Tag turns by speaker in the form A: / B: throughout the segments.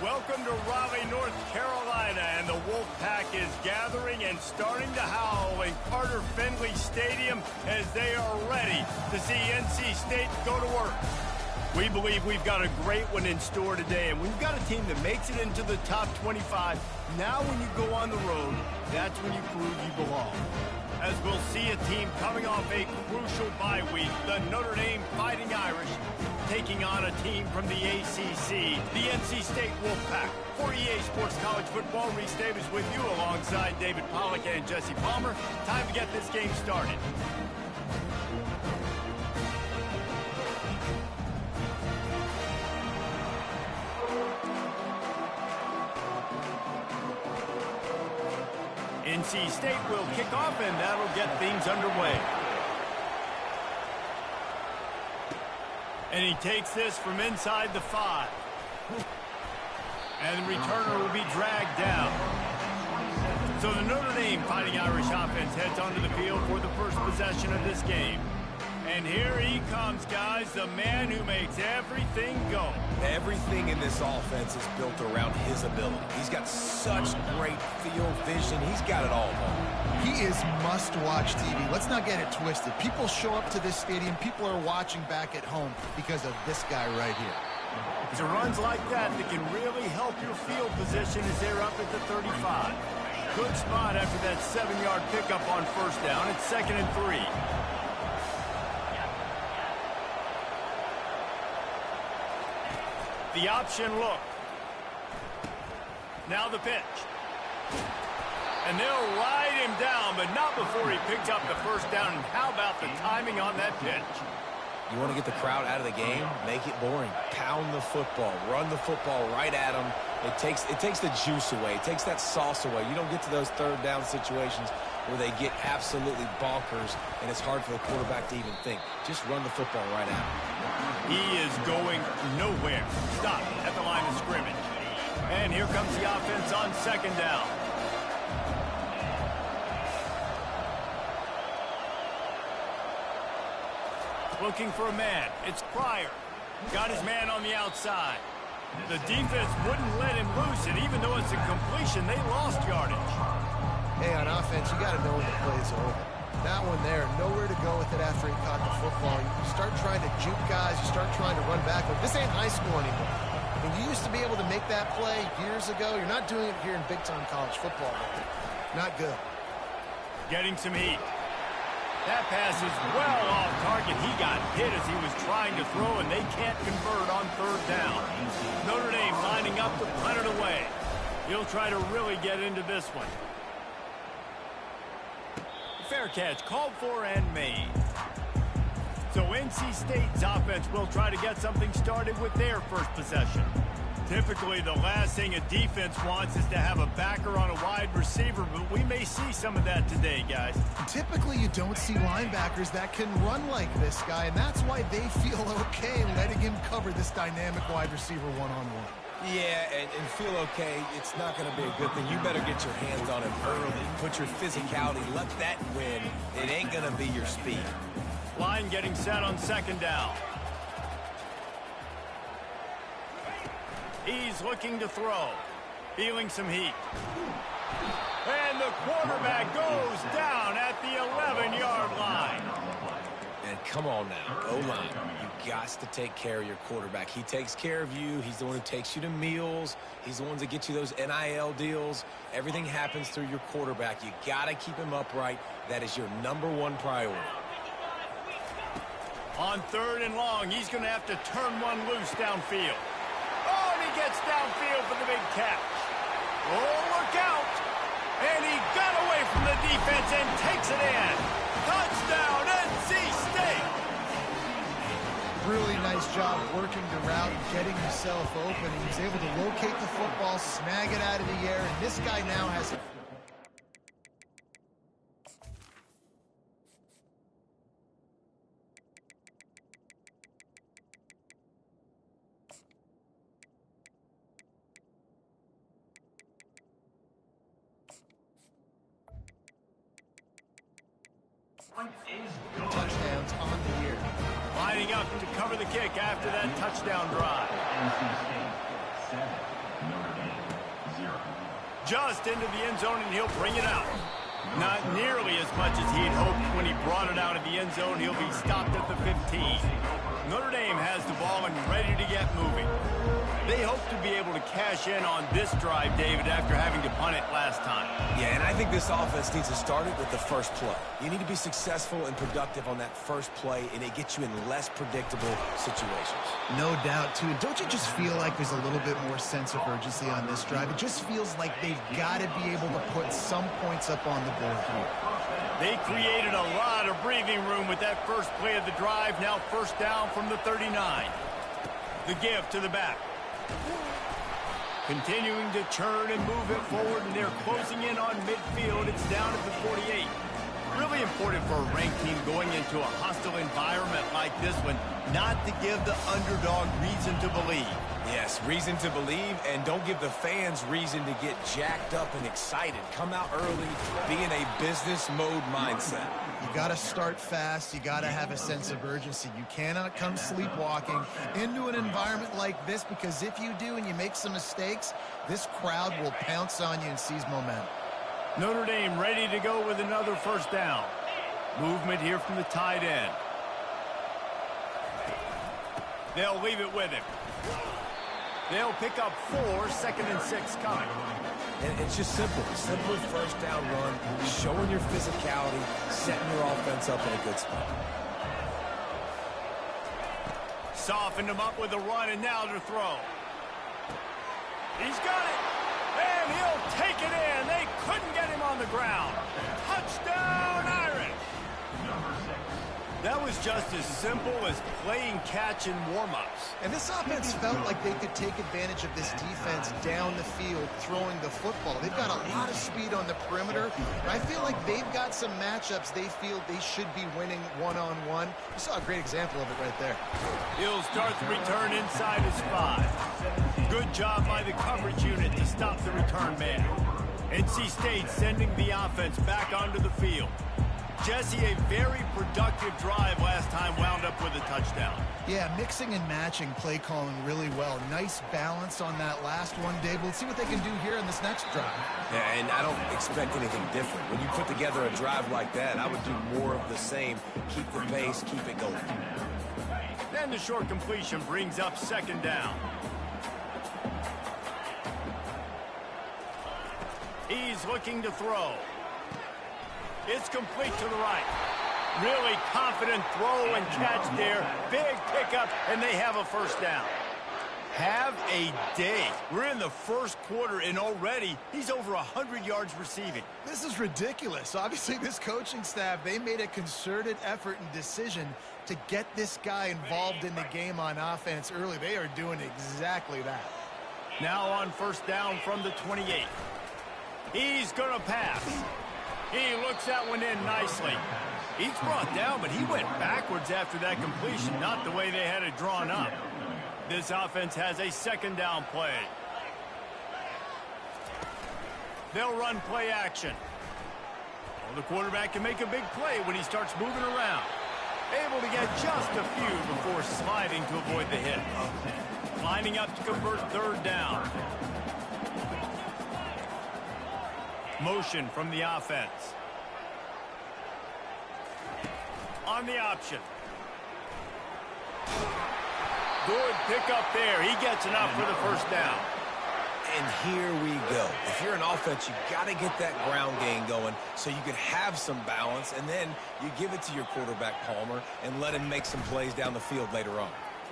A: Welcome to Raleigh, North Carolina, and the Wolfpack is gathering and starting to howl in Carter Finley Stadium as they are ready to see NC State go to work. We believe we've got a great one in store today, and we've got a team that makes it into the top 25. Now when you go on the road, that's when you prove you belong. As we'll see a team coming off a crucial bye week, the Notre Dame Fighting Irish taking on a team from the ACC, the NC State Wolfpack. For EA Sports College Football, Reese Davis with you alongside David Pollack and Jesse Palmer. Time to get this game started. NC State will kick off, and that'll get things underway. And he takes this from inside the 5. And the returner will be dragged down. So the Notre Dame Fighting Irish offense heads onto the field for the first possession of this game. And here he comes, guys, the man who makes everything go.
B: Everything in this offense is built around his ability. He's got such great field vision. He's got it all.
C: He is must-watch TV. Let's not get it twisted. People show up to this stadium. People are watching back at home because of this guy right here.
A: It's runs like that can really help your field position as they're up at the 35. Good spot after that 7-yard pickup on first down. It's 2nd and 3. The option look. Now the pitch. And they'll ride him down, but not before he picks up the first down. And how about the timing on that pitch?
B: You want to get the crowd out of the game? Make it boring. Pound the football. Run the football right at them. It takes the juice away. It takes that sauce away. You don't get to those third down situations where they get absolutely bonkers, and it's hard for the quarterback to even think. Just run the football right at him.
A: He is going nowhere. Stop at the line of scrimmage. And here comes the offense on 2nd down. Looking for a man. It's Pryor. Got his man on the outside. The defense wouldn't let him loose, and even though it's a completion, they lost yardage.
C: Hey, on offense, you got to know when the play's over. That one there, nowhere to go with it after he caught the football. You start trying to juke guys. You start trying to run back. This ain't high school anymore. When you used to be able to make that play years ago, you're not doing it here in big-time college football. Not good.
A: Getting some heat. That pass is well off target. He got hit as he was trying to throw, and they can't convert on 3rd down. Notre Dame lining up to punt it away. He'll try to really get into this one. Fair catch called for and made. So NC State's offense will try to get something started with their first possession. Typically, the last thing a defense wants is to have a backer on a wide receiver, but we may see some of that today, guys.
C: Typically, you don't see linebackers that can run like this guy, and that's why they feel okay letting him cover this dynamic wide receiver one-on-one.
B: Yeah, and feel okay, it's not going to be a good thing. You better get your hands on him early. Put your physicality, let that win. It ain't going to be your speed.
A: Line getting set on 2nd down. He's looking to throw. Feeling some heat. And the quarterback goes down at the 11-yard line.
B: And come on now, O-line. You got to take care of your quarterback. He takes care of you. He's the one who takes you to meals. He's the one that gets you those NIL deals. Everything happens through your quarterback. You got to keep him upright. That is your #1 priority.
A: On 3rd and long, he's going to have to turn one loose downfield. Oh, and he gets downfield for the big catch. Oh, look out. And he got away from the defense and takes it in. Touchdown, NC State.
C: Really nice job working the route and getting himself open. He was able to locate the football, snag it out of the air, and this guy now has a touchdowns on the year.
A: Lining up to cover the kick after that touchdown drive. Just into the end zone, and he'll bring it out. Not nearly as much as he'd hoped when he brought it out of the end zone. He'll be stopped at the 15. Notre Dame has the ball and ready to get moving. They hope to be able to cash in on this drive, David, after having to punt it last time.
B: Yeah, and I think this offense needs to start it with the first play. You need to be successful and productive on that first play, and it gets you in less predictable situations.
C: No doubt, too. Don't you just feel like there's a little bit more sense of urgency on this drive? It just feels like they've got to be able to put some points up on the board here.
A: They created a lot of breathing room with that first play of the drive. Now first down from the 39. The give to the back. Continuing to turn and move it forward, and they're closing in on midfield. It's down at the 48. Really important for a ranked team going into a hostile environment like this one, not to give the underdog reason to believe.
B: Yes, reason to believe, and don't give the fans reason to get jacked up and excited. Come out early, be in a business mode mindset.
C: You got to start fast. You got to have a sense of urgency. You cannot come sleepwalking into an environment like this, because if you do and you make some mistakes, this crowd will pounce on you and seize momentum.
A: Notre Dame ready to go with another first down. Movement here from the tight end. They'll leave it with him. They'll pick up 4, 2nd and 6 coming.
B: And it's just simple. Simple first down run, showing your physicality, setting your offense up in a good spot.
A: Softened him up with a run, and now to throw. He's got it. And he'll take it in. They couldn't get him on the ground. Touchdown, Irish. That was just as simple as playing catch in warm-ups.
C: And this offense felt like they could take advantage of this defense down the field throwing the football. They've got a lot of speed on the perimeter. And I feel like they've got some matchups they feel they should be winning one-on-one. You saw a great example of it right there.
A: He'll start the return inside his 5. Good job by the coverage unit to stop the return man. NC State sending the offense back onto the field. Jesse, a very productive drive last time, wound up with a touchdown.
C: Yeah, mixing and matching play calling really well. Nice balance on that last one, Dave. We'll see what they can do here in this next drive.
B: Yeah, and I don't expect anything different. When you put together a drive like that, I would do more of the same. Keep the pace, keep it going.
A: Then the short completion brings up 2nd down. He's looking to throw. It's complete to the right. Really confident throw and catch there. Big pickup, and they have a first down. Have a day. We're in the first quarter, and already he's over 100 yards receiving.
C: This is ridiculous. Obviously, this coaching staff, they made a concerted effort and decision to get this guy involved in the game on offense early. They are doing exactly that.
A: Now on first down from the 28. He's going to pass. He looks that one in nicely. He's brought down, but he went backwards after that completion, not the way they had it drawn up. This offense has a 2nd down play. They'll run play action. Well, the quarterback can make a big play when he starts moving around. Able to get just a few before sliding to avoid the hit. Lining up to convert 3rd down. Motion from the offense. On the option. Good pickup there. He gets enough for the first down.
B: And here we go. If you're an offense, you got to get that ground game going so you can have some balance, and then you give it to your quarterback, Palmer, and let him make some plays down the field later on.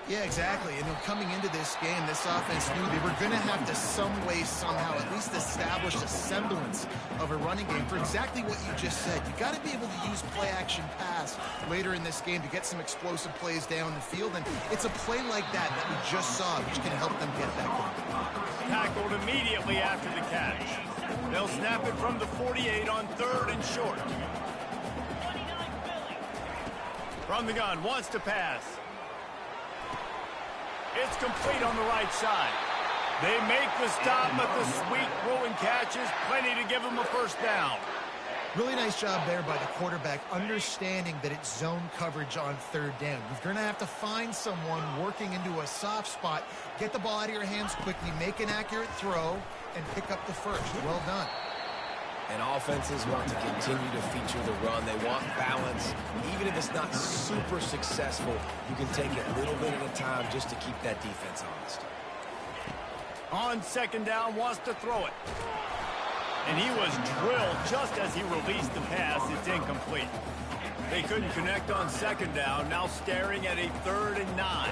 C: Yeah, exactly. And coming into this game, this offense knew they were going to have to some way, somehow, at least establish a semblance of a running game for exactly what you just said. You got to be able to use play-action pass later in this game to get some explosive plays down the field. And it's a play like that we just saw, which can help them get that going.
A: Tackled immediately after the catch. They'll snap it from the 48 on 3rd and short. From the gun, wants to pass. It's complete on the right side. They make the stop, but the sweet throw and catch is plenty to give them a first down.
C: Really nice job there by the quarterback, understanding that it's zone coverage on third down. You're going to have to find someone working into a soft spot, get the ball out of your hands quickly, make an accurate throw, and pick up the first. Well done.
B: And offenses want to continue to feature the run. They want balance. Even if it's not super successful, you can take it a little bit at a time just to keep that defense honest.
A: On second down, wants to throw it. And he was drilled just as he released the pass. It's incomplete. They couldn't connect on second down. Now staring at a 3rd and 9.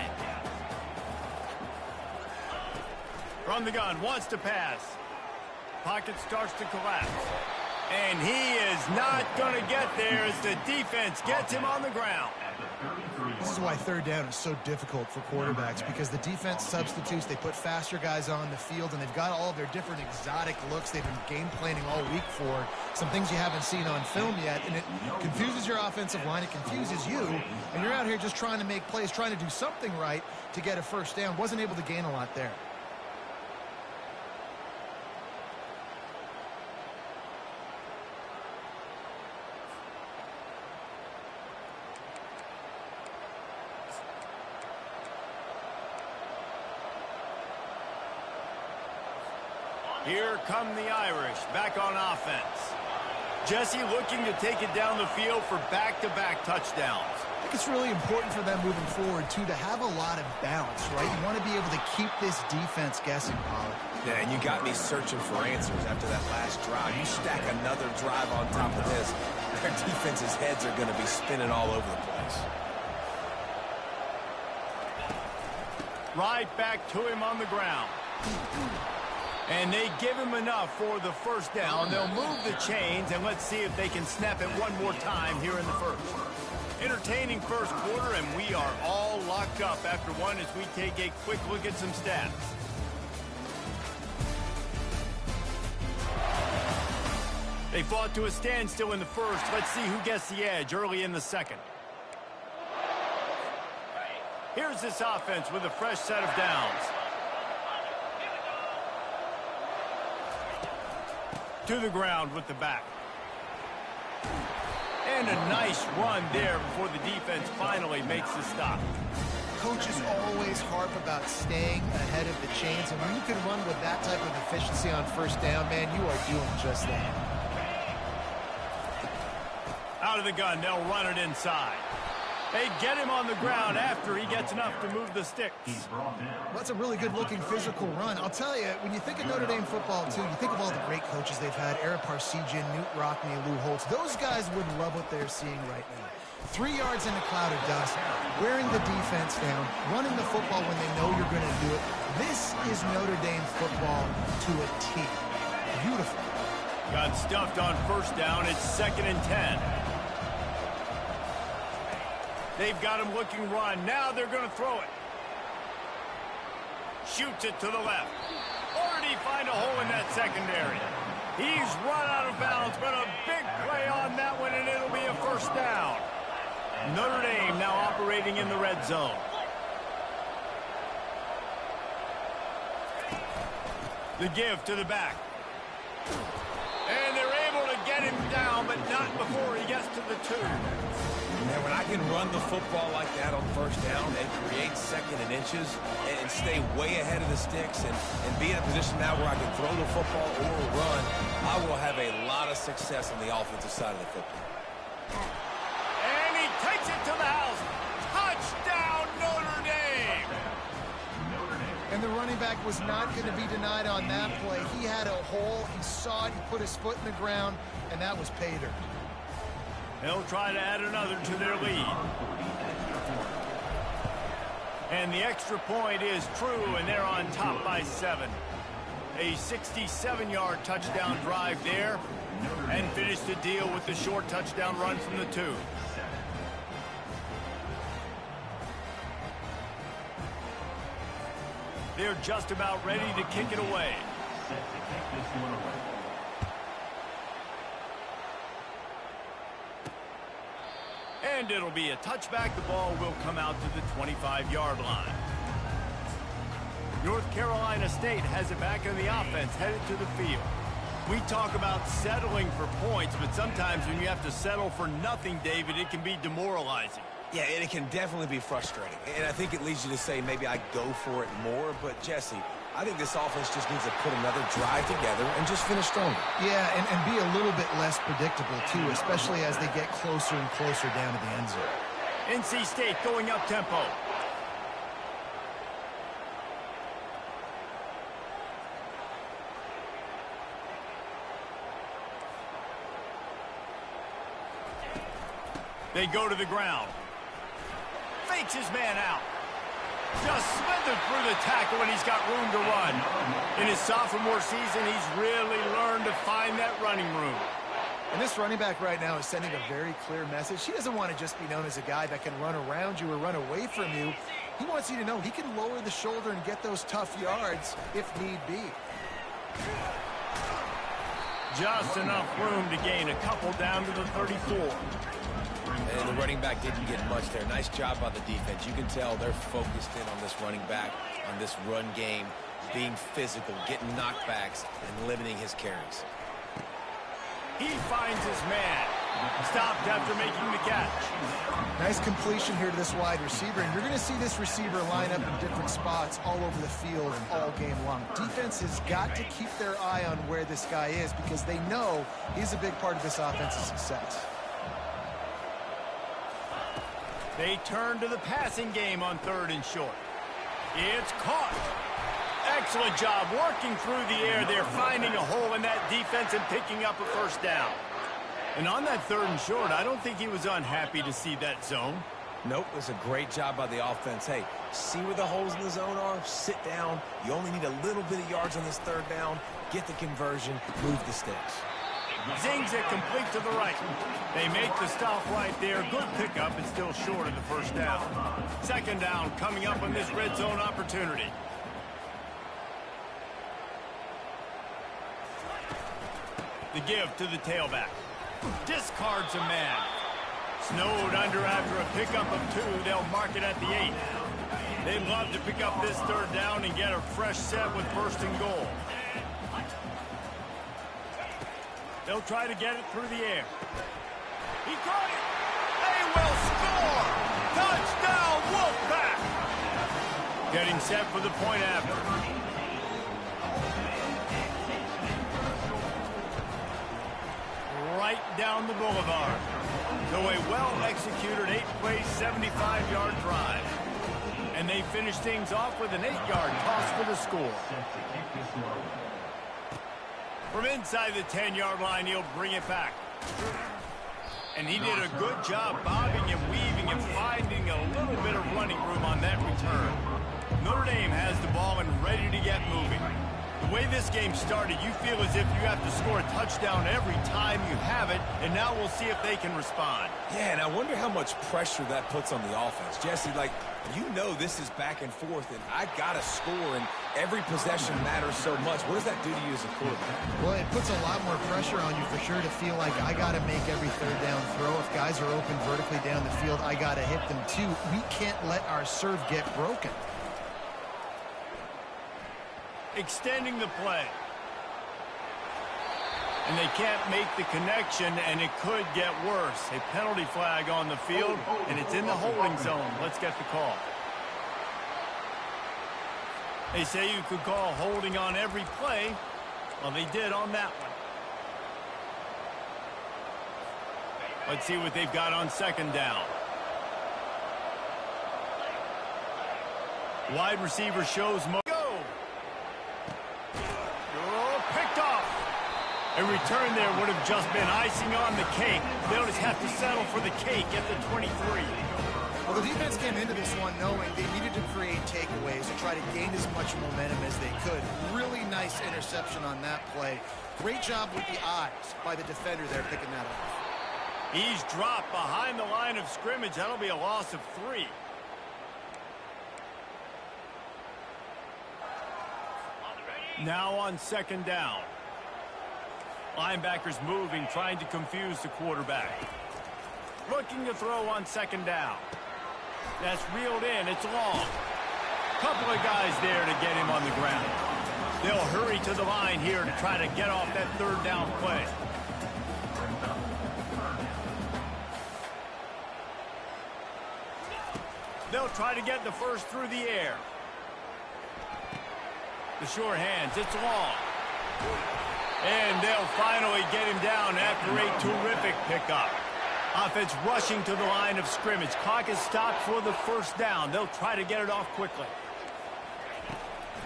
A: From the gun, wants to pass. Pocket starts to collapse. And he is not going to get there as the defense gets him on the ground.
C: This is why third down is so difficult for quarterbacks, because the defense substitutes, they put faster guys on the field, and they've got all of their different exotic looks they've been game planning all week for, some things you haven't seen on film yet, and it confuses your offensive line, it confuses you, and you're out here just trying to make plays, trying to do something right to get a first down. Wasn't able to gain a lot there.
A: Here come the Irish, back on offense. Jesse looking to take it down the field for back-to-back touchdowns.
C: I think it's really important for them moving forward, too, to have a lot of balance, right? You want to be able to keep this defense guessing, Pollard.
B: Yeah, and you got me searching for answers after that last drive. You stack another drive on top of this, their defense's heads are going to be spinning all over the place.
A: Right back to him on the ground. And they give him enough for the first down. They'll move the chains, and let's see if they can snap it one more time here in the first. Entertaining first quarter, and we are all locked up after one as we take a quick look at some stats. They fought to a standstill in the first. Let's see who gets the edge early in the second. Here's this offense with a fresh set of downs. To the ground with the back. And a nice run there before the defense finally makes the stop.
C: Coaches always harp about staying ahead of the chains, and when you can run with that type of efficiency on first down, man, you are doing just that.
A: Out of the gun, they'll run it inside. They get him on the ground after he gets enough to move the sticks.
C: Well, that's a really good-looking physical run. I'll tell you, when you think of Notre Dame football, too, you think of all the great coaches they've had, Eric Parsegian, Newt Rockne, Lou Holtz. Those guys would love what they're seeing right now. 3 yards in a cloud of dust, wearing the defense down, running the football when they know you're going to do it. This is Notre Dame football to a T. Beautiful.
A: Got stuffed on first down. It's 2nd and 10. They've got him looking run. Now they're going to throw it. Shoots it to the left. Or did he find a hole in that secondary? He's run out of bounds, but a big play on that one, and it'll be a first down. Notre Dame now operating in the red zone. The give to the back. And they're able to get him down, but not before he gets to the 2.
B: Yeah, when I can run the football like that on first down and create 2nd and inches and stay way ahead of the sticks and be in a position now where I can throw the football or run, I will have a lot of success on the offensive side of the football.
A: And he takes it to the house. Touchdown, Notre Dame!
C: And the running back was not going to be denied on that play. He had a hole. He saw it. He put his foot in the ground, and that was pay dirt.
A: They'll try to add another to their lead. And the extra point is true, and they're on top by 7. A 67-yard touchdown drive there, and finish the deal with the short touchdown run from the 2. They're just about ready to kick it away. And it'll be a touchback. The ball will come out to the 25-yard line. North Carolina State has it back on the offense, headed to the field. We talk about settling for points, but sometimes when you have to settle for nothing, David, it can be demoralizing.
B: Yeah, and it can definitely be frustrating. And I think it leads you to say maybe I go for it more. But, Jesse, I think this offense just needs to put another drive together and just finish stronger.
C: Yeah, and be a little bit less predictable, too, especially as they get closer and closer down to the end zone.
A: NC State going up tempo. They go to the ground. Fakes his man out. Just slithered through the tackle, and he's got room to run. In his sophomore season, he's really learned to find that running room.
C: And this running back right now is sending a very clear message. He doesn't want to just be known as a guy that can run around you or run away from you. He wants you to know he can lower the shoulder and get those tough yards if need be.
A: Just enough room to gain a couple down to the 34.
B: And the running back didn't get much there. Nice job by the defense. You can tell they're focused in on this running back, on this run game, being physical, getting knockbacks, and limiting his carries.
A: He finds his man. Stopped after making the catch.
C: Nice completion here to this wide receiver, and you're going to see this receiver line up in different spots all over the field all game long. Defense has got to keep their eye on where this guy is because they know he's a big part of this offense's success.
A: They turn to the passing game on 3rd and short. It's caught. Excellent job working through the air there, finding a hole in that defense and picking up a first down. And on that 3rd and short, I don't think he was unhappy to see that zone.
B: Nope, it was a great job by the offense. Hey, see where the holes in the zone are? Sit down. You only need a little bit of yards on this 3rd down. Get the conversion. Move the sticks.
A: Zings it complete to the right. They make the stop right there. Good pickup and still short of the first down. 2nd down coming up on this red zone opportunity. The give to the tailback. Discards a man. Snowed under after a pickup of 2. They'll mark it at the 8. They'd love to pick up this 3rd down and get a fresh set with 1st and goal. They'll try to get it through the air. He caught it. They will score. Touchdown, Wolfpack. Getting set for the point after. Right down the boulevard. So a well-executed 8-play, 75-yard drive. And they finish things off with an 8-yard toss for the score. From inside the 10-yard line, he'll bring it back. And he did a good job bobbing and weaving and finding a little bit of running room on that return. Notre Dame has the ball and ready to get moving. The way this game started, you feel as if you have to score a touchdown every time you have it, and now we'll see if they can respond.
B: Yeah, and I wonder how much pressure that puts on the offense. Jesse, like, you know this is back and forth, and I got to score, and every possession matters so much. What does that do to you as a quarterback?
C: Well, it puts a lot more pressure on you for sure to feel like I got to make every 3rd down throw. If guys are open vertically down the field, I got to hit them too. We can't let our serve get broken.
A: Extending the play. And they can't make the connection, and it could get worse. A penalty flag on the field, and it's in the holding zone. Let's get the call. They say you could call holding on every play. Well, they did on that one. Let's see what they've got on 2nd down. Wide receiver shows a return there would have just been icing on the cake. They'll just have to settle for the cake at the 23.
C: Well, the defense came into this one knowing they needed to create takeaways to try to gain as much momentum as they could. Really nice interception on that play. Great job with the eyes by the defender there picking that up.
A: He's dropped behind the line of scrimmage. That'll be a loss of 3. Now on 2nd down. Linebackers moving, trying to confuse the quarterback. Looking to throw on 2nd down. That's reeled in. It's long. Couple of guys there to get him on the ground. They'll hurry to the line here to try to get off that third down play. They'll try to get the first through the air. The short hands, it's long. And they'll finally get him down after a terrific pickup. Offense rushing to the line of scrimmage. Clock is stopped for the first down. They'll try to get it off quickly.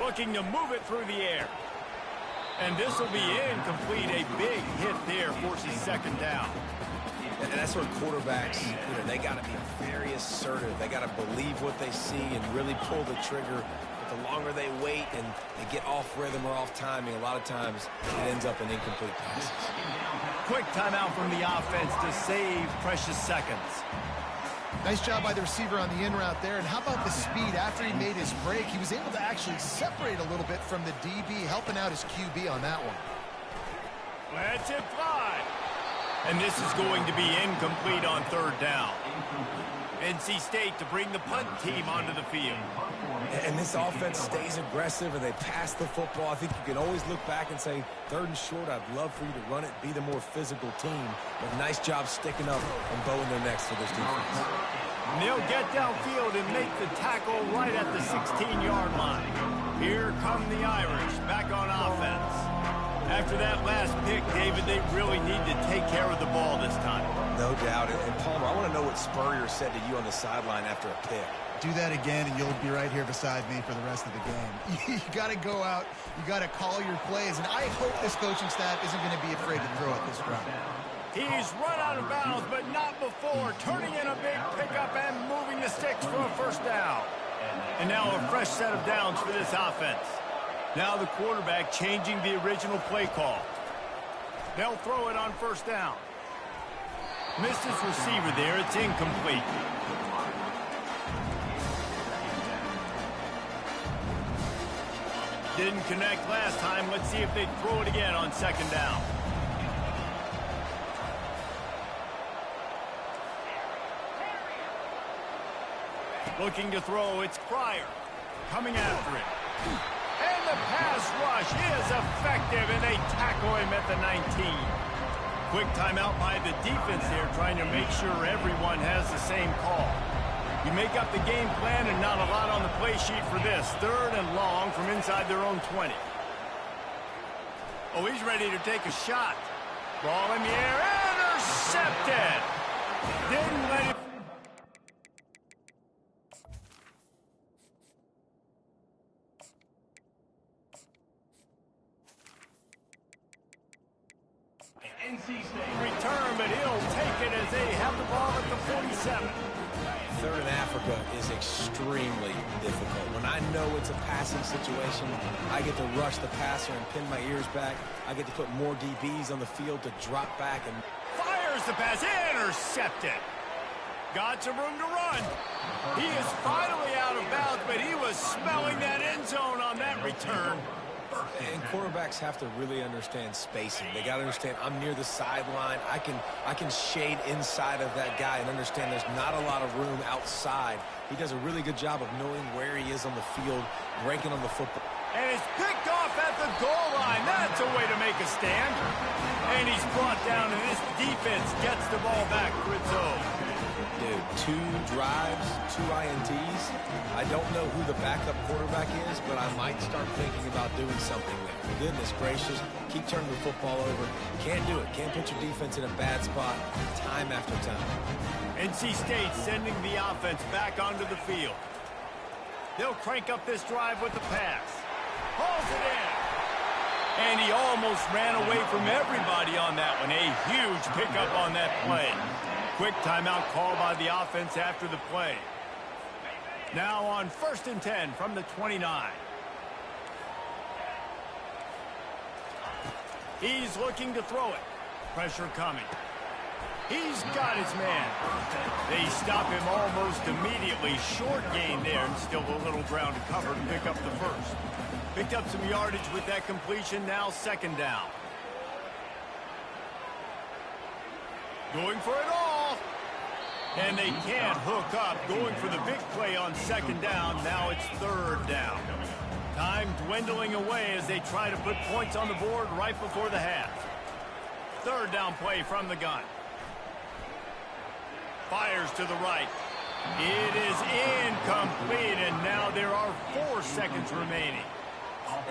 A: Looking to move it through the air. And this will be incomplete. A big hit there forces second down.
B: And that's where quarterbacks, they got to be very assertive. They got to believe what they see and really pull the trigger. But the longer they wait and they get off rhythm or off timing, a lot of times it ends up in incomplete passes.
A: Quick timeout from the offense to save precious seconds.
C: Nice job by the receiver on the in route there. And how about the speed? After he made his break, he was able to actually separate a little bit from the DB, helping out his QB on that one.
A: Let's it fly. And this is going to be incomplete on third down. NC State to bring the punt team onto the field.
B: And this offense stays aggressive and they pass the football. I think you can always look back and say, third and short, I'd love for you to run it, be the more physical team. But nice job sticking up and bowing their necks for this defense.
A: And they'll get downfield and make the tackle right at the 16-yard line. Here come the Irish back on offense. After that last pick, David, they really need to take care of the ball this time.
B: No doubt. And Palmer, I want to know what Spurrier said to you on the sideline after a pick.
D: Do that again, and you'll be right here beside me for the rest of the game.
C: You got to go out. You got to call your plays. And I hope this coaching staff isn't going to be afraid to throw it this round.
A: He's run out of bounds, but not before. Turning in a big pickup and moving the sticks for a first down. And now a fresh set of downs for this offense. Now the quarterback changing the original play call. They'll throw it on first down. Missed his receiver there. It's incomplete. Didn't connect last time. Let's see if they throw it again on second down. Looking to throw. It's Pryor coming after it. And the pass rush is effective, and they tackle him at the 19. Quick timeout by the defense here, trying to make sure everyone has the same call. You make up the game plan and not a lot on the play sheet for this. Third and long from inside their own 20. Oh, he's ready to take a shot. Ball in the air, intercepted. Didn't let it. Return, but he'll take it as they have the ball at the 47.
B: Third in Africa is extremely difficult. When I know it's a passing situation, I get to rush the passer and pin my ears back. I get to put more DBs on the field to drop back and
A: fires the pass, intercepted. Got some room to run. He is finally out of bounds, but he was smelling that end zone on that return.
B: And quarterbacks have to really understand spacing. They got to understand I'm near the sideline. I can shade inside of that guy and understand there's not a lot of room outside. He does a really good job of knowing where he is on the field, ranking on the football.
A: And it's picked off at the goal line. That's a way to make a stand. And he's brought down, and this defense gets the ball back for its own.
B: Dude, 2 drives, 2 INTs. I don't know who the backup quarterback is, but I might start thinking about doing something there. Goodness gracious, keep turning the football over. Can't do it. Can't put your defense in a bad spot time after time.
A: NC State sending the offense back onto the field. They'll crank up this drive with the pass. Hauls it in. And he almost ran away from everybody on that one. A huge pickup on that play. Quick timeout call by the offense after the play. Now on 1st and 10 from the 29. He's looking to throw it. Pressure coming. He's got his man. They stop him almost immediately. Short gain there, and still a little ground to cover to pick up the first. Picked up some yardage with that completion. Now second down. Going for it all. And they can't hook up. Going for the big play on second down. Now it's third down. Time Time dwindling away as they try to put points on the board right before the half. Third down play from the gun. Fires to the right. It is incomplete, and now there are 4 seconds remaining.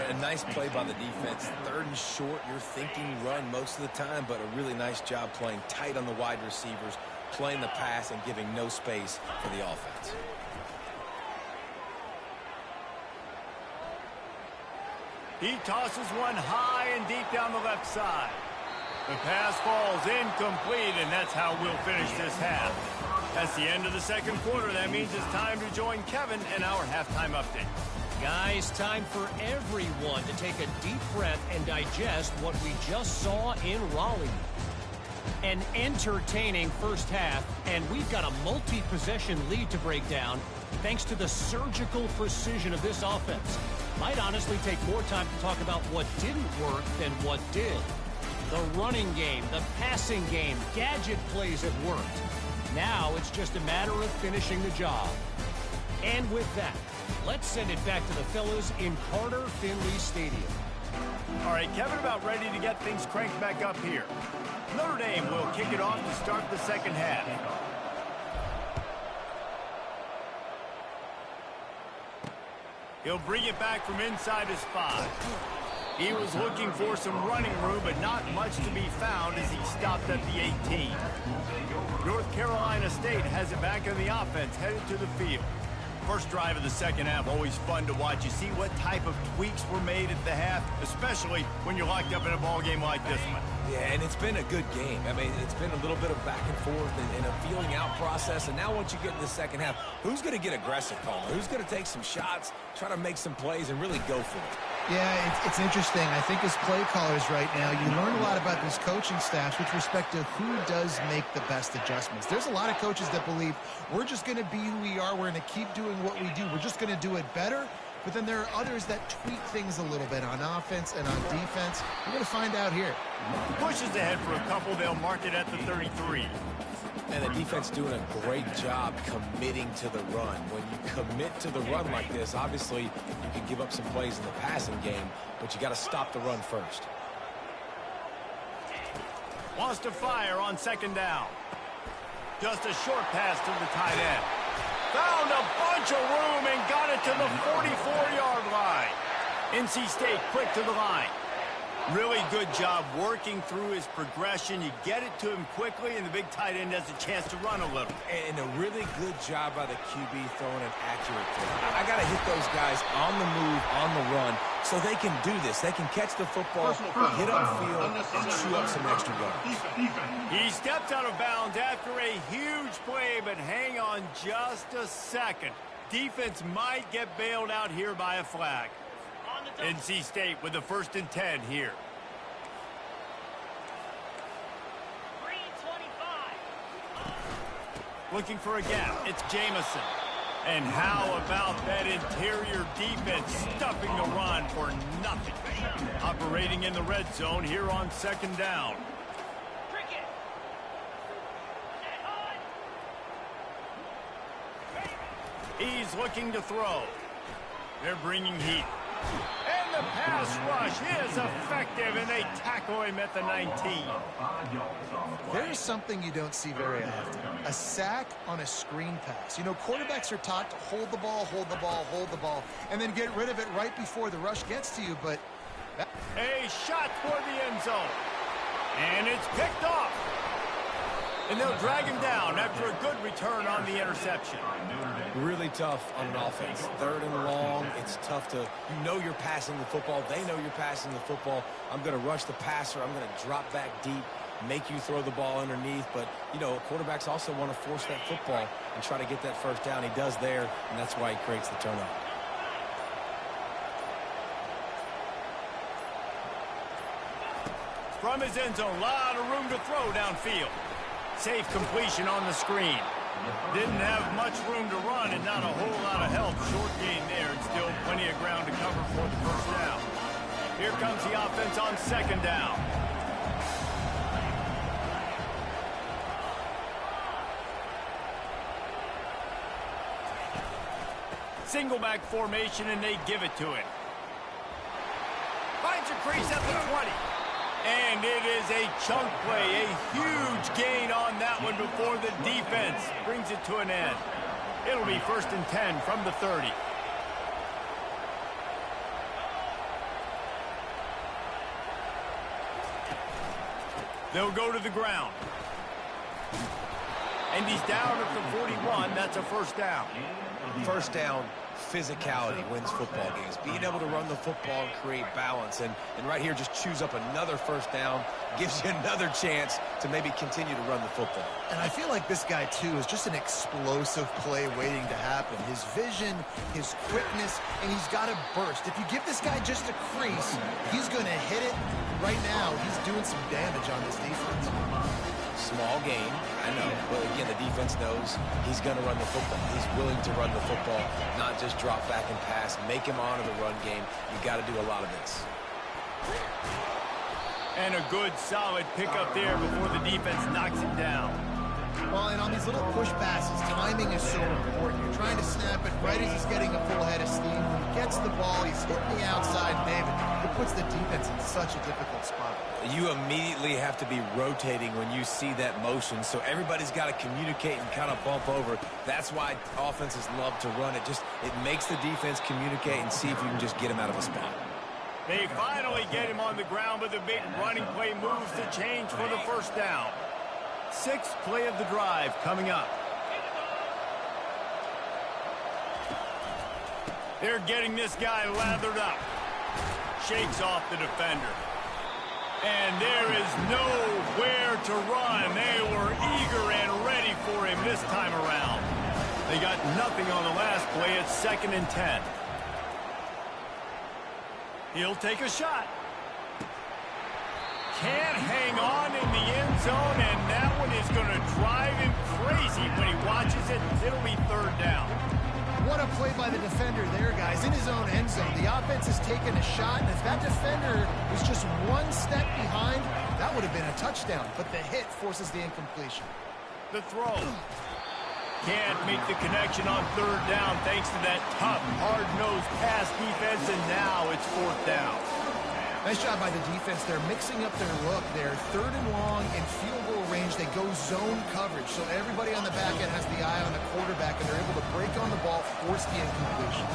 B: A nice play by the defense. Third and short, you're thinking run most of the time, but a really nice job playing tight on the wide receivers, playing the pass, and giving no space for the offense.
A: He tosses one high and deep down the left side. The pass falls incomplete, and that's how we'll finish this half. That's the end of the second quarter. That means it's time to join Kevin and our halftime update.
E: Guys, time for everyone to take a deep breath and digest what we just saw in Raleigh. An entertaining first half, and we've got a multi-possession lead to break down thanks to the surgical precision of this offense. Might honestly take more time to talk about what didn't work than what did. The running game, the passing game, gadget plays have worked. Now it's just a matter of finishing the job. And with that, let's send it back to the fellas in Carter Finley Stadium.
A: All right, Kevin, about ready to get things cranked back up here. Notre Dame will kick it off to start the second half. He'll bring it back from inside his 5. He was looking for some running room, but not much to be found as he stopped at the 18. North Carolina State has it back in the offense, headed to the field. First drive of the second half, always fun to watch. You see what type of tweaks were made at the half, especially when you're locked up in a ball game like this one.
B: Yeah, and it's been a good game. I mean, it's been a little bit of back and forth and a feeling out process. And now once you get in the second half, who's going to get aggressive, Palmer? Who's going to take some shots, try to make some plays, and really go for it?
D: Yeah, it's interesting. I think as play callers right now, you learn a lot about these coaching staffs with respect to who does make the best adjustments. There's a lot of coaches that believe we're just going to be who we are. We're going to keep doing what we do. We're just going to do it better. But then there are others that tweak things a little bit on offense and on defense. We're going to find out here.
A: Pushes ahead for a couple. They'll mark it at the 33.
B: And the defense doing a great job committing to the run. When you commit to the run like this, obviously you can give up some plays in the passing game, but you got to stop the run first.
A: Wants to fire on second down. Just a short pass to the tight end. Found a bunch of room and got it to the 44-yard line. NC State quick to the line. Really good job working through his progression. You get it to him quickly, and the big tight end has a chance to run a little.
B: And a really good job by the QB throwing an accurate throw. I got to hit those guys on the move, on the run, so they can do this. They can catch the football, hit upfield, and chew up some extra yards.
A: He stepped out of bounds after a huge play, but hang on just a second. Defense might get bailed out here by a flag. NC State with the 1st and 10 here. Looking for a gap. It's Jamison. And how about that interior defense stuffing the run for nothing? Operating in the red zone here on second down. He's looking to throw. They're bringing heat. And the pass rush is effective, and they tackle him at the 19.
C: There's something you don't see very often. A sack on a screen pass. You know, quarterbacks are taught to hold the ball, hold the ball, hold the ball, and then get rid of it right before the rush gets to you, but...
A: A shot toward the end zone. And it's picked off. And they'll drag him down after a good return on the interception.
B: Really tough on an offense. 3rd and long, it's tough to, you know you're passing the football. They know you're passing the football. I'm going to rush the passer. I'm going to drop back deep, make you throw the ball underneath. But, you know, quarterbacks also want to force that football and try to get that first down. He does there, and that's why he creates the turnover.
A: From his end zone, a lot of room to throw downfield. Safe completion on the screen. Didn't have much room to run and not a whole lot of help. Short gain there and still plenty of ground to cover for the first down. Here comes the offense on second down. Single back formation, and they give it to him. Finds a crease at the 20. And it is a chunk play, a huge gain on that one before the defense brings it to an end. It'll be 1st and 10 from the 30. They'll go to the ground. And he's down at the 41. That's a 1st down.
B: First down, physicality wins football games. Being able to run the football and create balance. And right here, just choose up another 1st down. Gives you another chance to maybe continue to run the football.
C: And I feel like this guy, too, is just an explosive play waiting to happen. His vision, his quickness, and he's got a burst. If you give this guy just a crease, he's going to hit it. Right now, he's doing some damage on this defense.
B: Small game, I know, but again, the defense knows he's going to run the football. He's willing to run the football, not just drop back and pass, make him honor the run game. You got to do a lot of this.
A: And a good, solid pickup there before the defense knocks him down.
C: Well, and on these little push passes, timing is so important. You're trying to snap it right as he's getting a full head of steam. When he gets the ball, he's hitting the outside, David. It puts the defense in such a difficult spot.
B: You immediately have to be rotating when you see that motion, so everybody's got to communicate and kind of bump over. That's why offenses love to run it. It makes the defense communicate and see if you can just get him out of a spot.
A: They finally get him on the ground, but the big running play moves the change for the 1st down. 6th play of the drive coming up. They're getting this guy lathered up. Shakes off the defender. And there is nowhere to run. They were eager and ready for him this time around. They got nothing on the last play. It's 2nd and 10. He'll take a shot. Can't hang on in the end zone, and that one is going to drive him crazy when he watches it. It'll be 3rd down.
C: What a play by the defender there, guys, in his own end zone. The offense is taking a shot, and if that defender was just one step behind, that would have been a touchdown. But the hit forces the incompletion.
A: The throw. Can't make the connection on 3rd down thanks to that tough, hard-nosed pass defense, and now it's 4th down.
C: Nice job by the defense. They're mixing up their look. They're 3rd and long in field goal range. They go zone coverage, so everybody on the back end has the eye on the quarterback, and they're able to break on the ball, force the incompletion.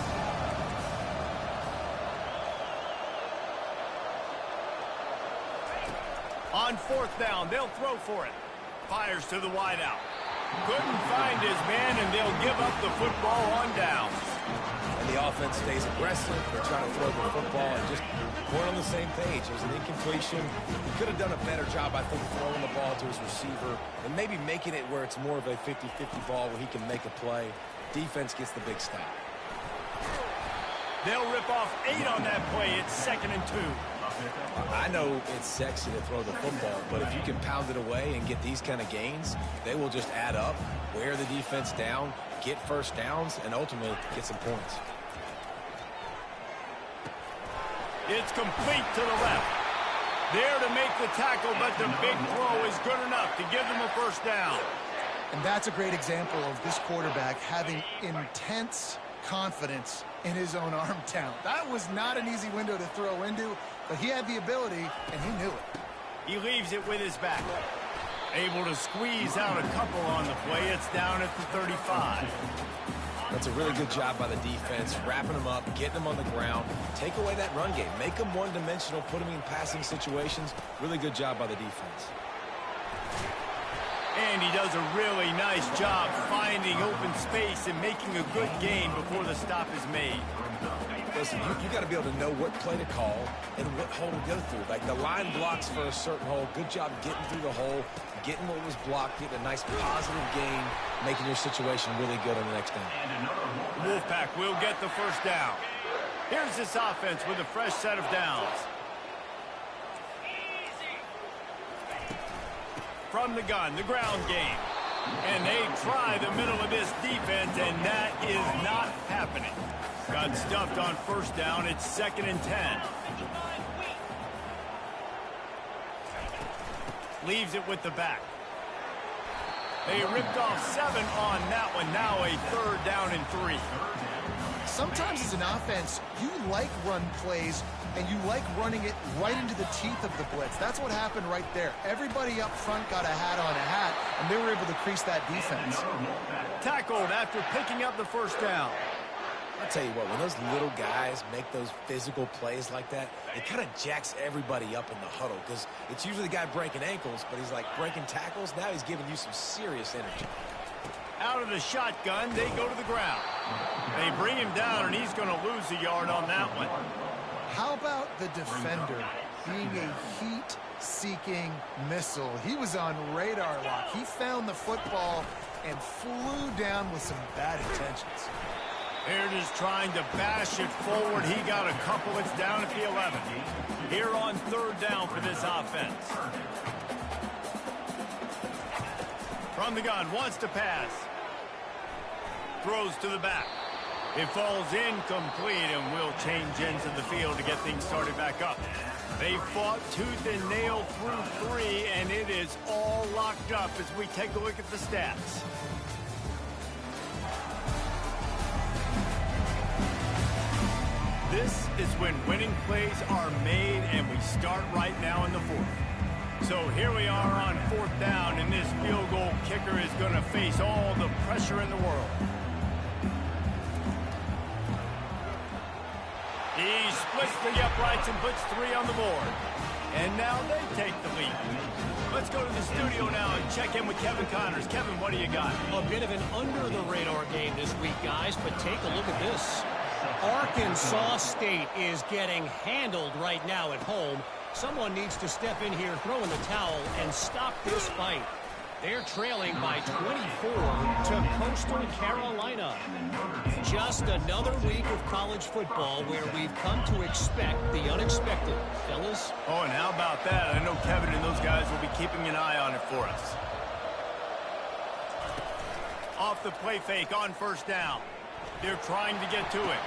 A: On 4th down, they'll throw for it. Fires to the wideout. Couldn't find his man, and they'll give up the football on downs.
B: And the offense stays aggressive. They're trying to throw the football and just weren't on the same page. It was an incompletion. He could have done a better job, I think, throwing the ball to his receiver and maybe making it where it's more of a 50-50 ball where he can make a play. Defense gets the big stop.
A: They'll rip off 8 on that play. It's 2nd and 2.
B: I know it's sexy to throw the football, but if you can pound it away and get these kind of gains, they will just add up, wear the defense down, get 1st downs, and ultimately get some points.
A: It's complete to the left. There to make the tackle, but the big throw is good enough to give them a 1st down.
C: And that's a great example of this quarterback having intense confidence in his own arm talent. That was not an easy window to throw into, but he had the ability, and he knew it.
A: He leaves it with his back. Able to squeeze out a couple on the play. It's down at the 35.
B: That's a really good job by the defense, wrapping them up, getting them on the ground. Take away that run game. Make them one-dimensional, put them in passing situations. Really good job by the defense.
A: And he does a really nice job finding open space and making a good gain before the stop is made.
B: Listen, you got to be able to know what play to call and what hole to go through. Like the line blocks for a certain hole. Good job getting through the hole, getting what was blocked, getting a nice positive gain, making your situation really good on the next down.
A: Wolfpack will get the 1st down. Here's this offense with a fresh set of downs. From the gun, the ground game. And they try the middle of this defense, and that is not happening. Got stuffed on 1st down. It's 2nd and 10. Leaves it with the back. They ripped off 7 on that one. Now a 3rd down and 3.
D: Sometimes as an offense, you like run plays, and you like running it right into the teeth of the blitz. That's what happened right there. Everybody up front got a hat on a hat, and they were able to crease that defense.
A: Tackled after picking up the first down.
B: I'll tell you what, when those little guys make those physical plays like that, it kind of jacks everybody up in the huddle because it's usually the guy breaking ankles, but he's like breaking tackles. Now he's giving you some serious energy.
A: Out of the shotgun, they go to the ground. They bring him down, and he's going to lose a yard on that one.
D: How about the defender being a heat-seeking missile? He was on radar lock. He found the football and flew down with some bad intentions.
A: Baird is trying to bash it forward. He got a couple. It's down at the 11. Here on third down for this offense. From the gun, wants to pass. Throws to the back. It falls incomplete, and will change ends of the field to get things started back up. They fought tooth and nail through 3, and it is all locked up as we take a look at the stats. This is when winning plays are made, and we start right now in the fourth. So here we are on fourth down, and this field goal kicker is going to face all the pressure in the world. He splits the uprights and puts 3 on the board. And now they take the lead. Let's go to the studio now and check in with Kevin Connors. Kevin, what do you got?
E: A bit of an under-the-radar game this week, guys, but take a look at this. Arkansas State is getting handled right now at home. Someone needs to step in here, throw in the towel, and stop this fight. They're trailing by 24 to Coastal Carolina. Just another week of college football where we've come to expect the unexpected. Fellas?
A: Oh, and how about that? I know Kevin and those guys will be keeping an eye on it for us. Off the play fake on first down. They're trying to get to it.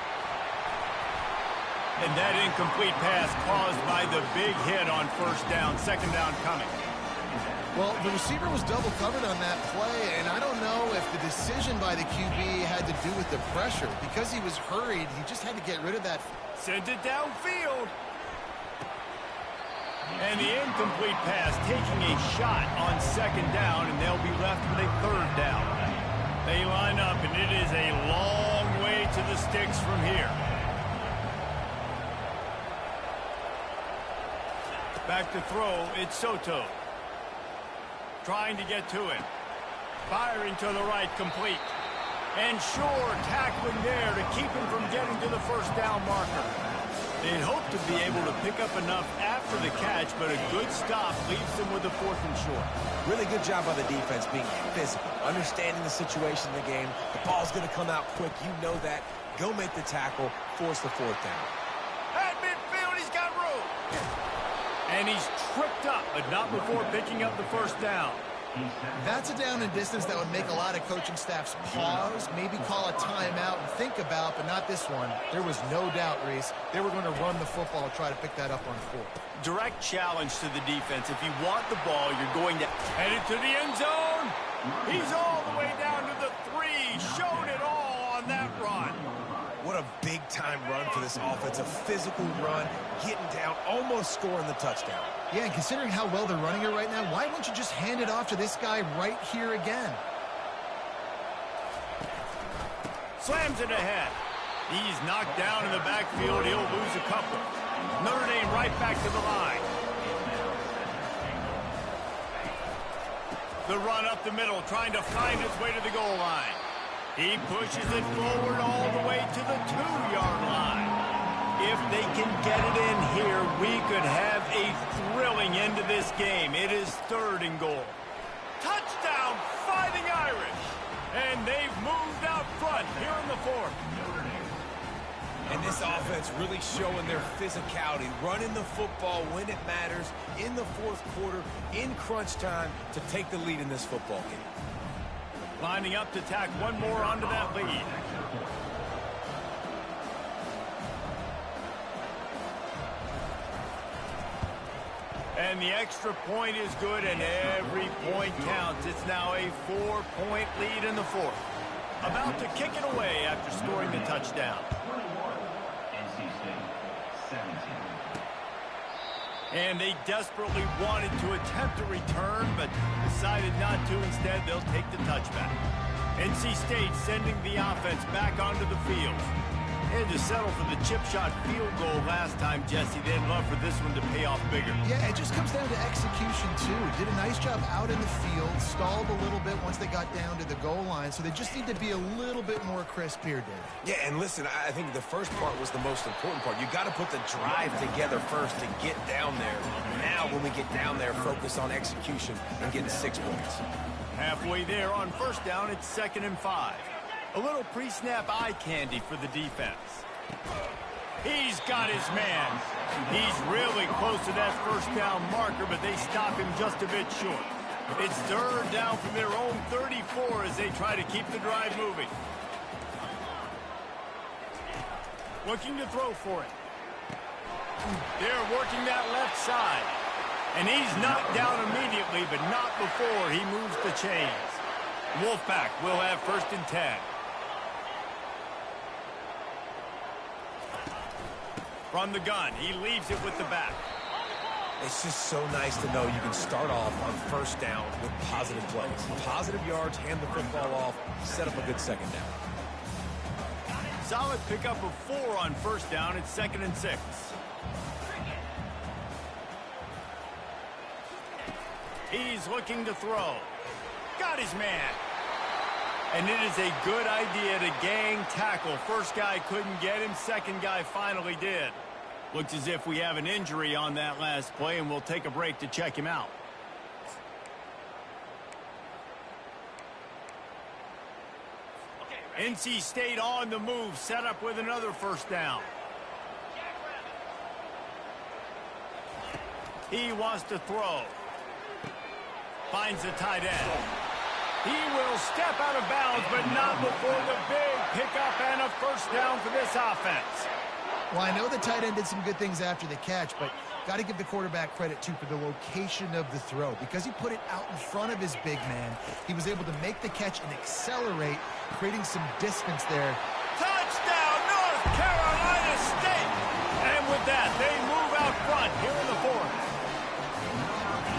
A: And that incomplete pass caused by the big hit on first down. Second down coming.
D: Well, the receiver was double covered on that play, and I don't know if the decision by the QB had to do with the pressure. Because he was hurried, he just had to get rid of that.
A: Sent it downfield. And the incomplete pass taking a shot on second down, and they'll be left with a third down. They line up, and it is a long way to the sticks from here. Back to throw, it's Soto. Trying to get to it. Firing to the right, complete. And Shore tackling there to keep him from getting to the first down marker. They'd hope to be able to pick up enough after the catch, but a good stop leaves them with a 4th and short.
B: Really good job by the defense being physical, understanding the situation in the game. The ball's going to come out quick. You know that. Go make the tackle, force the 4th down.
A: At midfield, he's got room. And he's tripped up, but not before picking up the first down.
D: That's a down and distance that would make a lot of coaching staffs pause, maybe call a timeout and think about, but not this one. There was no doubt, Reese, they were going to run the football, try to pick that up on 4th.
A: Direct challenge to the defense. If you want the ball, you're going to head it to the end zone. He's all the way down to the 3. Showed it all on that run.
B: What a big-time run for this offense. A physical run, getting down, almost scoring the touchdown.
D: Yeah, and considering how well they're running it right now, why wouldn't you just hand it off to this guy right here again?
A: Slams it ahead. He's knocked down in the backfield. He'll lose a couple. Notre Dame right back to the line. The run up the middle, trying to find his way to the goal line. He pushes it forward all the way to the 2-yard line. If they can get it in here, we could have a thrilling end to this game. It is 3rd and goal. Touchdown, Fighting Irish. And they've moved out front here in the 4th.
B: And this offense really showing their physicality, running the football when it matters, in the 4th quarter, in crunch time, to take the lead in this football game.
A: Lining up to tack one more onto that lead. And the extra point is good, and every point counts. It's now a 4-point lead in the 4th. About to kick it away after scoring the touchdown.
F: NC State, 17.
A: And they desperately wanted to attempt a return, but decided not to. Instead, they'll take the touchback. NC State sending the offense back onto the field. And to settle for the chip shot field goal last time, Jesse, they'd love for this one to pay off bigger.
D: Yeah, it just comes down to execution, too. Did a nice job out in the field, stalled a little bit once they got down to the goal line, so they just need to be a little bit more crisp here, Dave.
B: Yeah, and listen, I think the first part was the most important part. You got to put the drive together first to get down there. Now, when we get down there, focus on execution and getting 6 points.
A: Halfway there on first down, it's 2nd and 5. A little pre-snap eye candy for the defense. He's got his man. He's really close to that first down marker, but they stop him just a bit short. It's 3rd down from their own 34 as they try to keep the drive moving. Looking to throw for it. They're working that left side. And he's knocked down immediately, but not before he moves the chains. Wolfpack will have 1st and 10. From the gun, he leaves it with the back.
B: It's just so nice to know you can start off on first down with positive plays. Positive yards, hand the football off, set up a good second down.
A: Solid pickup of 4 on first down. It's 2nd and 6. He's looking to throw. Got his man. And it is a good idea to gang tackle. First guy couldn't get him. Second guy finally did. Looks as if we have an injury on that last play, and we'll take a break to check him out. NC State on the move, set up with another first down. He wants to throw. Finds the tight end. He will step out of bounds, but not before the big pickup and a first down for this offense.
D: Well, I know the tight end did some good things after the catch, but got to give the quarterback credit, too, for the location of the throw. Because he put it out in front of his big man, he was able to make the catch and accelerate, creating some distance there.
A: Touchdown, North Carolina State! And with that, they move out front here in the 4th.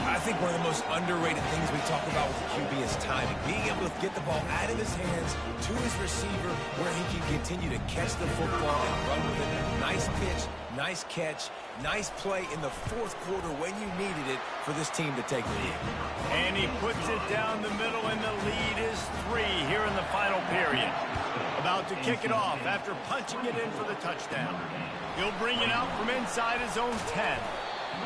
B: I think one of the most underrated things we talk about with the QB is timing. Being able to get the ball out of his hands to his receiver where he can continue to catch the football and run with it. Nice pitch, nice catch, nice play in the 4th quarter when you needed it for this team to take the lead.
A: And he puts it down the middle, and the lead is 3 here in the final period. About to kick it off after punching it in for the touchdown. He'll bring it out from inside his own 10.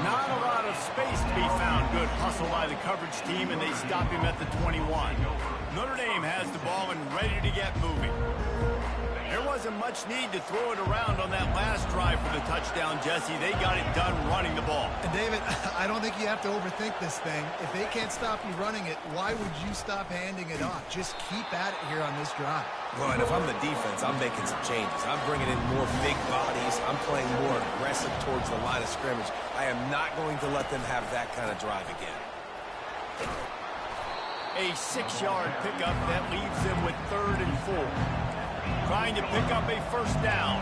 A: Not a lot of space to be found. Good hustle by the coverage team, and they stop him at the 21. Notre Dame has the ball and ready to get moving. There wasn't much need to throw it around on that last drive for the touchdown, Jesse. They got it done running the ball.
D: And, David, I don't think you have to overthink this thing. If they can't stop you running it, why would you stop handing it off? Just keep at it here on this drive.
B: Well, and if I'm the defense, I'm making some changes. I'm bringing in more big bodies. I'm playing more aggressive towards the line of scrimmage. I am not going to let them have that kind of drive again.
A: A 6-yard pickup that leaves them with 3rd and 4. Trying to pick up a first down.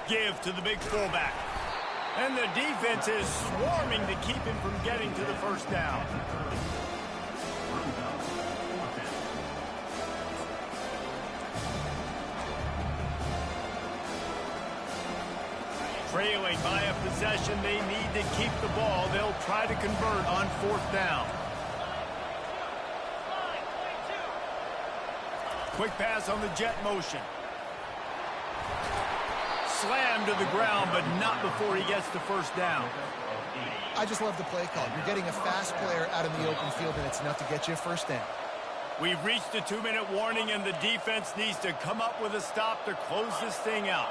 A: Give to the big fullback. And the defense is swarming to keep him from getting to the first down. Trailing by a possession, they need to keep the ball. They'll try to convert on 4th down. Quick pass on the jet motion. Slammed to the ground, but not before he gets the first down.
D: I just love the play call. You're getting a fast player out in the open field, and it's enough to get you a first down.
A: We've reached the 2-minute warning, and the defense needs to come up with a stop to close this thing out.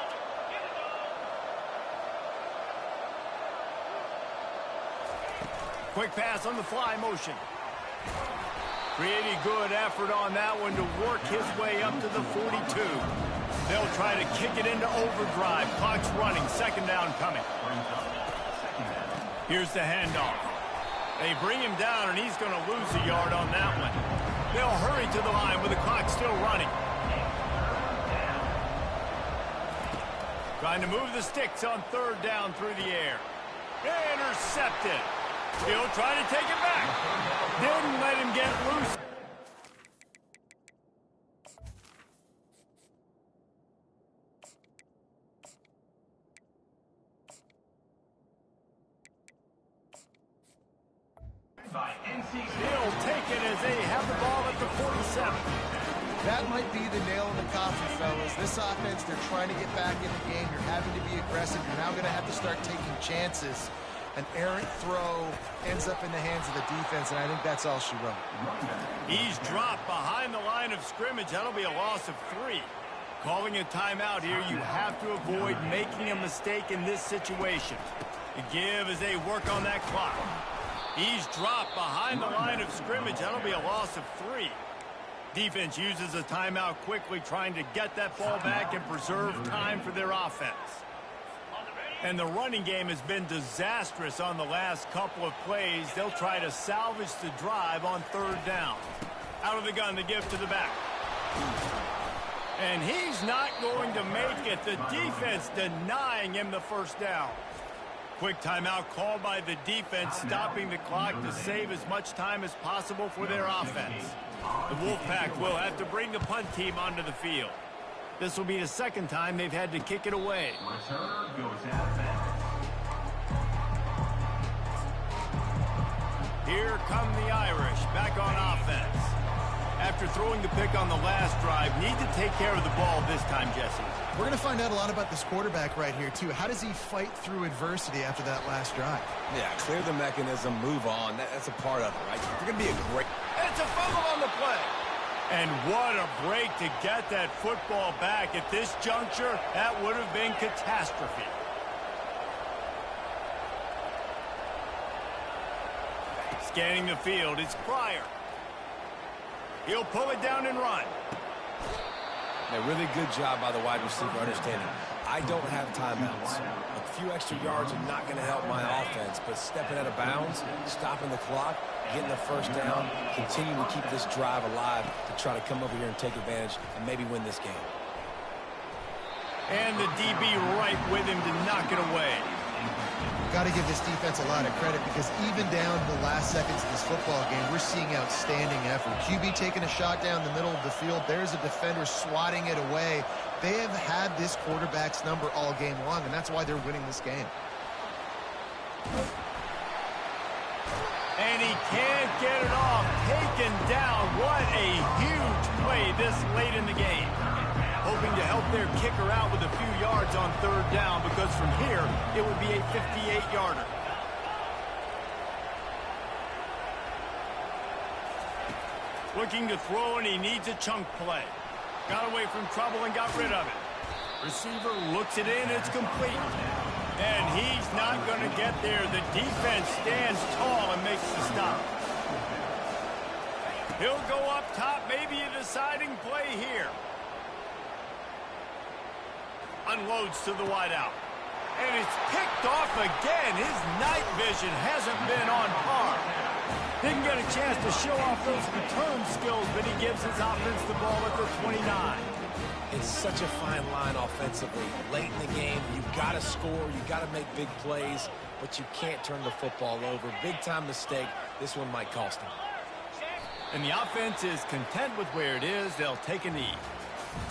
A: Quick pass on the fly motion. Pretty good effort on that one to work his way up to the 42. They'll try to kick it into overdrive. Clock's running. Second down coming. Here's the handoff. They bring him down, and he's going to lose a yard on that one. They'll hurry to the line with the clock still running. Trying to move the sticks on third down through the air. Intercepted. Still trying to take it back. Didn't let him get loose. He'll take it as they have the ball at the 47.
C: That might be the nail in the coffin, fellas. This offense, they're trying to get back in the game. You're having to be aggressive. You're now going to have to start taking chances. An errant throw ends up in the hands of the defense, and I think that's all she wrote.
A: He's dropped behind the line of scrimmage. That'll be a loss of 3. Calling a timeout here, you have to avoid making a mistake in this situation. The give as they work on that clock. He's dropped behind the line of scrimmage. That'll be a loss of 3. Defense uses a timeout quickly, trying to get that ball back and preserve time for their offense. And the running game has been disastrous on the last couple of plays. They'll try to salvage the drive on third down. Out of the gun, the give to the back. And he's not going to make it. The defense denying him the first down. Quick timeout called by the defense, stopping the clock to save as much time as possible for their offense. The Wolfpack will have to bring the punt team onto the field. This will be the second time they've had to kick it away.
F: Returner goes out of bounds.
A: Here come the Irish back on offense. After throwing the pick on the last drive, need to take care of the ball this time, Jesse.
D: We're going to find out a lot about this quarterback right here, too. How does he fight through adversity after that last drive?
B: Yeah, clear the mechanism, move on. That's a part of it, right? You're going to be a great...
A: It's a fumble on the play. And what a break to get that football back. At this juncture, that would have been catastrophe. Scanning the field, it's Pryor. He'll pull it down and run.
B: A really good job by the wide receiver understanding. I don't have timeouts. A few extra yards are not going to help my offense, but stepping out of bounds, stopping the clock, getting the first down, continuing to keep this drive alive to try to come over here and take advantage and maybe win this game.
A: And the DB right with him to knock it away.
D: Got to give this defense a lot of credit because even down to the last seconds of this football game, we're seeing outstanding effort. QB taking a shot down the middle of the field. There's a defender swatting it away. They have had this quarterback's number all game long, and that's why they're winning this game.
A: And he can't get it off. Taken down. What a huge play this late in the game. Hoping to help their kicker out with a few yards on third down because from here, it would be a 58-yarder. Looking to throw, and he needs a chunk play. Got away from trouble and got rid of it. Receiver looks it in, it's complete. And he's not going to get there. The defense stands tall and makes the stop. He'll go up top, maybe a deciding play here. Unloads to the wideout. And it's picked off again. His night vision hasn't been on par. Didn't get a chance to show off those return skills, but he gives his offense the ball at the 29.
B: It's such a fine line offensively. Late in the game, you've got to score, you've got to make big plays, but you can't turn the football over. Big-time mistake. This one might cost him.
A: And the offense is content with where it is. They'll take a knee.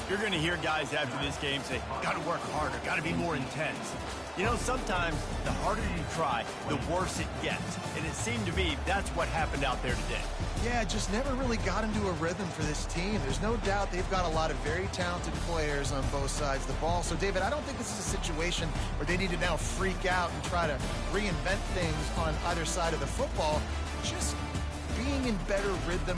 A: You're going to hear guys after this game say, got to work harder, got to be more intense. You know, sometimes the harder you try, the worse it gets. And it seemed to be that's what happened out there today.
D: Yeah, just never really got into a rhythm for this team. There's no doubt they've got a lot of very talented players on both sides of the ball. So, David, I don't think this is a situation where they need to now freak out and try to reinvent things on either side of the football. Just being in better rhythm.